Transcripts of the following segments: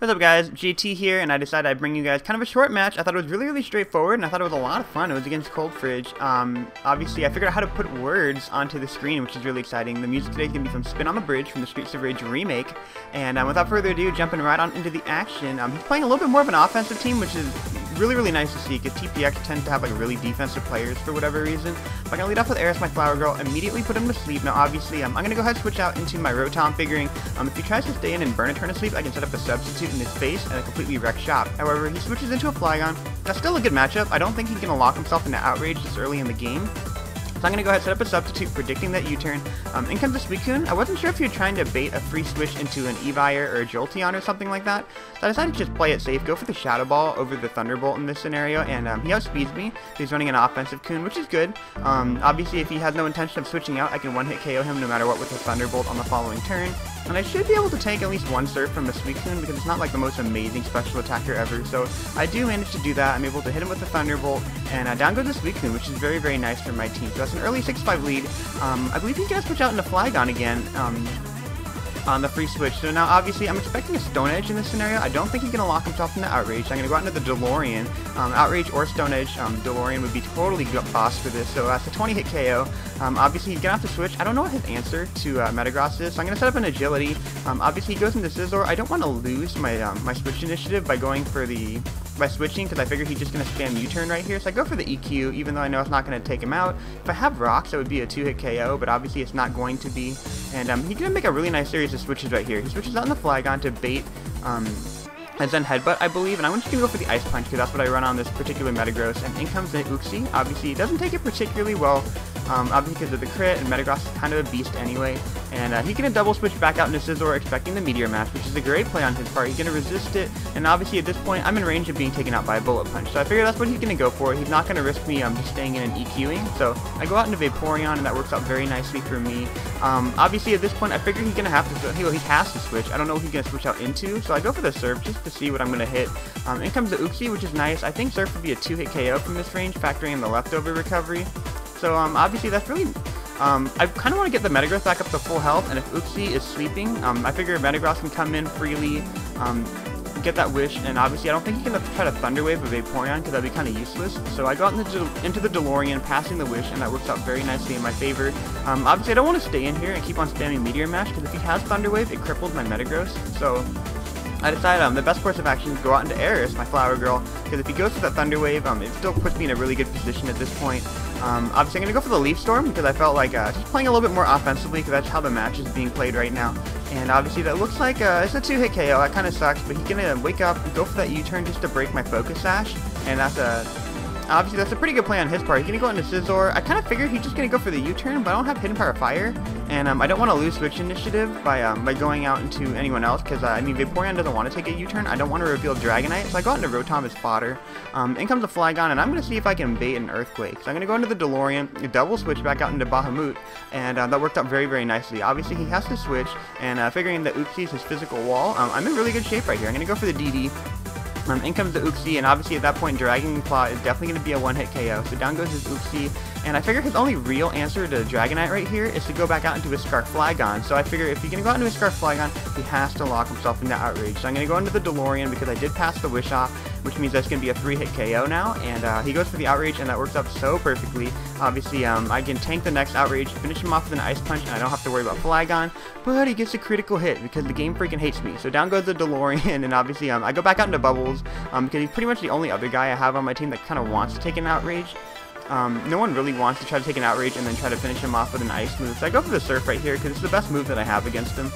What's up guys, JT here, and I decided I'd bring you guys kind of a short match. I thought it was really straightforward, and I thought it was a lot of fun. It was against ColdFridge. Obviously I figured out how to put words onto the screen, which is really exciting. The music today is going to be from Spin on the Bridge from the Streets of Rage remake. And without further ado, jumping right on into the action. He's playing a little bit more of an offensive team, which is really nice to see, because TPX tends to have like really defensive players for whatever reason. But I'm going to lead off with Eris, my flower girl, immediately put him to sleep. Now obviously I'm going to go ahead and switch out into my Rotom, figuring if he tries to stay in and burn a turn to sleep, I can set up a substitute in his face and a completely wrecked shop. However, he switches into a Flygon. That's still a good matchup. I don't think he's going to lock himself into Outrage this early in the game. So I'm going to go ahead and set up a substitute, predicting that U-turn. In comes the Suicune. I wasn't sure if he was trying to bait a free switch into an Evire or a Jolteon or something like that. So I decided to just play it safe, go for the Shadow Ball over the Thunderbolt in this scenario, and he outspeeds me. So he's running an offensive Coon, which is good. Obviously, if he has no intention of switching out, I can one-hit KO him no matter what with a Thunderbolt on the following turn. And I should be able to take at least one Surf from the Suicune, because it's not like the most amazing special attacker ever. So I do manage to do that. I'm able to hit him with the Thunderbolt, and down goes the Suicune, which is very nice for my team. So that's an early 6-5 lead. I believe he's going to switch out into Flygon again on the free switch. So now obviously I'm expecting a Stone Edge in this scenario. I don't think he's going to lock himself into Outrage. I'm going to go out into the DeLorean. Outrage or Stone Edge. DeLorean would be totally boss for this. So that's a 20-hit KO. Obviously he's going to have to switch. I don't know what his answer to Metagross is, so I'm going to set up an Agility. Obviously he goes into Scizor. I don't want to lose my my switch initiative by going for the switching, because I figure he's just going to spam U-turn right here. So I go for the EQ, even though I know it's not going to take him out. If I have Rocks, that would be a 2-hit KO, but obviously it's not going to be. And he's going to make a really nice series of switches right here. He switches out in the Flygon to bait a Zen Headbutt, I believe, and I'm just going to go for the Ice Punch, because that's what I run on this particular Metagross. And in comes the Uxie. Obviously, he doesn't take it particularly well, obviously because of the crit, and Metagross is kind of a beast anyway. And he's going to double switch back out into Scizor, expecting the Meteor Mash, which is a great play on his part. He's going to resist it, and obviously at this point, I'm in range of being taken out by a Bullet Punch. So I figure that's what he's going to go for. He's not going to risk me just staying in and EQing. So I go out into Vaporeon, and that works out very nicely for me. Obviously at this point, I figure he's going to have to, he has to switch. I don't know what he's going to switch out into, so I go for the Surf just to see what I'm going to hit. In comes the Uxie, which is nice. I think Surf would be a 2-hit KO from this range, factoring in the leftover recovery. So obviously that's really, I kind of want to get the Metagross back up to full health, and if Uxie is sleeping, I figure Metagross can come in freely, get that Wish, and obviously I don't think he can try to Thunder Wave a Vaporeon, because that'd be kind of useless. So I go out into the DeLorean, passing the Wish, and that works out very nicely in my favor. Obviously I don't want to stay in here and keep on spamming Meteor Mash, because if he has Thunder Wave, it cripples my Metagross. So I decided the best course of action is go out into Eris, my flower girl, because if he goes for that Thunder Wave, it still puts me in a really good position at this point. Obviously I'm going to go for the Leaf Storm, because I felt like just playing a little bit more offensively, because that's how the match is being played right now. And obviously that looks like it's a 2-hit KO. That kind of sucks, but he's going to wake up and go for that U-turn just to break my Focus Sash, and that's obviously that's a pretty good play on his part. He's going to go into Scizor. I kind of figured he's just going to go for the U-turn, but I don't have Hidden Power Fire, and I don't want to lose Switch Initiative by going out into anyone else, because I mean Vaporeon doesn't want to take a U-turn. I don't want to reveal Dragonite, so I go out into Rotom as fodder. In comes a Flygon, and I'm going to see if I can bait an Earthquake. So I'm going to go into the DeLorean, double switch back out into Bahamut, and that worked out very nicely. Obviously he has to switch, and figuring that Uxie is his physical wall, I'm in really good shape right here. I'm going to go for the DD. In comes the Uxie, and obviously at that point Dragon Claw is definitely going to be a one-hit KO. So down goes his Uxie, and I figure his only real answer to Dragonite right here is to go back out into his Scarf Flygon. So I figure if he's going to go out into his Scarf Flygon, he has to lock himself into Outrage. So I'm going to go into the DeLorean, because I did pass the Wish off, which means that's going to be a 3-hit KO now, and he goes for the Outrage, and that works out so perfectly. Obviously I can tank the next Outrage, finish him off with an Ice Punch, and I don't have to worry about Flygon, but he gets a critical hit because the game freaking hates me. So down goes the DeLorean, and obviously I go back out into Bubbles, because he's pretty much the only other guy I have on my team that kind of wants to take an Outrage. No one really wants to try to take an Outrage and then try to finish him off with an Ice move, so I go for the Surf right here, because it's the best move that I have against him.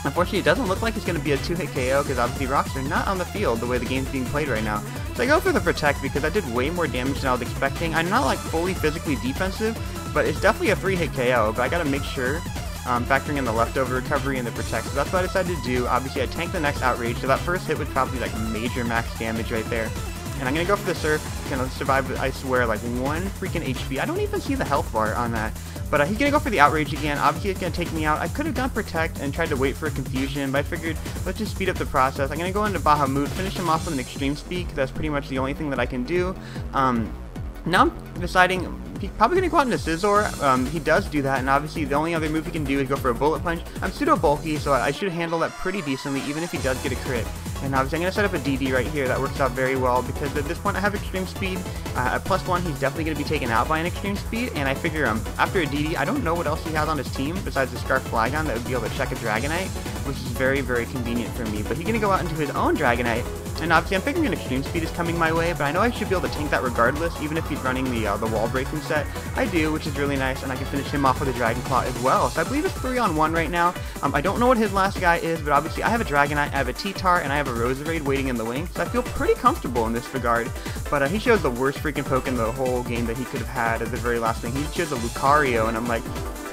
Unfortunately, it doesn't look like it's going to be a 2-hit KO, because obviously Rocks are not on the field the way the game's being played right now. So I go for the Protect, because I did way more damage than I was expecting. I'm not like fully physically defensive, but it's definitely a 3-hit KO, but I got to make sure, factoring in the leftover recovery and the Protect. So that's what I decided to do. Obviously I tanked the next Outrage, so that first hit was probably like major max damage right there. And I'm going to go for the Surf, going to survive, I swear, like 1 freaking HP. I don't even see the health bar on that. But he's going to go for the Outrage again. Obviously, it's going to take me out. I could have gone Protect and tried to wait for a Confusion, but I figured, let's just speed up the process. I'm going to go into Bahamut, finish him off with an Extreme Speed, because that's pretty much the only thing that I can do. Now I'm deciding he's probably going to go out into Scizor. He does do that, and obviously the only other move he can do is go for a Bullet Punch. I'm pseudo bulky, so I should handle that pretty decently, even if he does get a crit. And obviously I'm going to set up a DD right here. That works out very well, because at this point I have Extreme Speed. At +1, he's definitely going to be taken out by an Extreme Speed, and I figure after a DD, I don't know what else he has on his team besides the Scarf Flygon that would be able to check a Dragonite, which is very, very convenient for me. But he's going to go out into his own Dragonite, and obviously I'm figuring an Extreme Speed is coming my way, but I know I should be able to tank that regardless, even if he's running the wall breaking set. I do, which is really nice, and I can finish him off with a Dragon Claw as well. So I believe it's 3-on-1 right now. I don't know what his last guy is, but obviously I have a Dragonite, I have a T-Tar, and I have a Roserade waiting in the wing, so I feel pretty comfortable in this regard. But he shows the worst freaking poke in the whole game that he could have had at the very last thing. He chose a Lucario, and I'm like,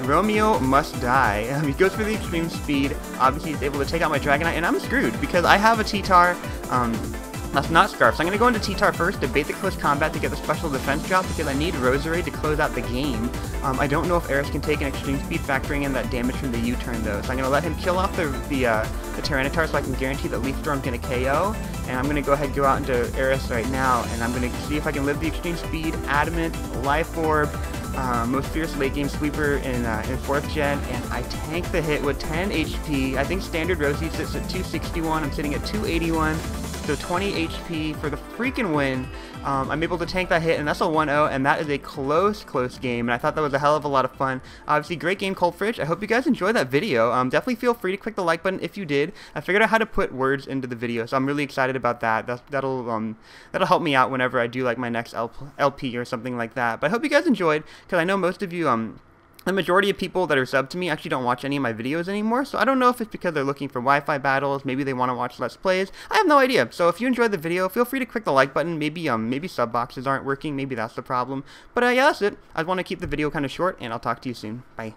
Romeo must die. He goes for the Extreme Speed. Obviously he's able to take out my Dragonite, and I'm screwed because I have a T-Tar. That's not Scarf, so I'm going to go into T-Tar first to bait the close combat to get the special defense drop because I need Roserade to close out the game. I don't know if Eris can take an Extreme Speed factoring in that damage from the U-turn though, so I'm going to let him kill off the Tyranitar so I can guarantee that Leaf Storm's going to KO, and I'm going to go ahead and go out into Eris right now, and I'm going to see if I can live the Extreme Speed, Adamant, Life Orb, most fierce late game sweeper in 4th gen, and I tank the hit with 10 HP. I think standard Rosie sits at 261, I'm sitting at 281. So 20 HP for the freaking win. I'm able to tank that hit, and that's a 1-0, and that is a close game, and I thought that was a hell of a lot of fun. Obviously, great game, ColdFridge. I hope you guys enjoyed that video. Definitely feel free to click the like button if you did. I figured out how to put words into the video, so I'm really excited about that. That'll help me out whenever I do like my next LP or something like that. But I hope you guys enjoyed, because I know most of you, the majority of people that are subbed to me actually don't watch any of my videos anymore, so I don't know if it's because they're looking for Wi-Fi battles, maybe they want to watch Let's Plays. I have no idea. So if you enjoyed the video, feel free to click the like button. Maybe sub boxes aren't working, maybe that's the problem. But yeah, that's it. I want to keep the video kind of short, and I'll talk to you soon. Bye.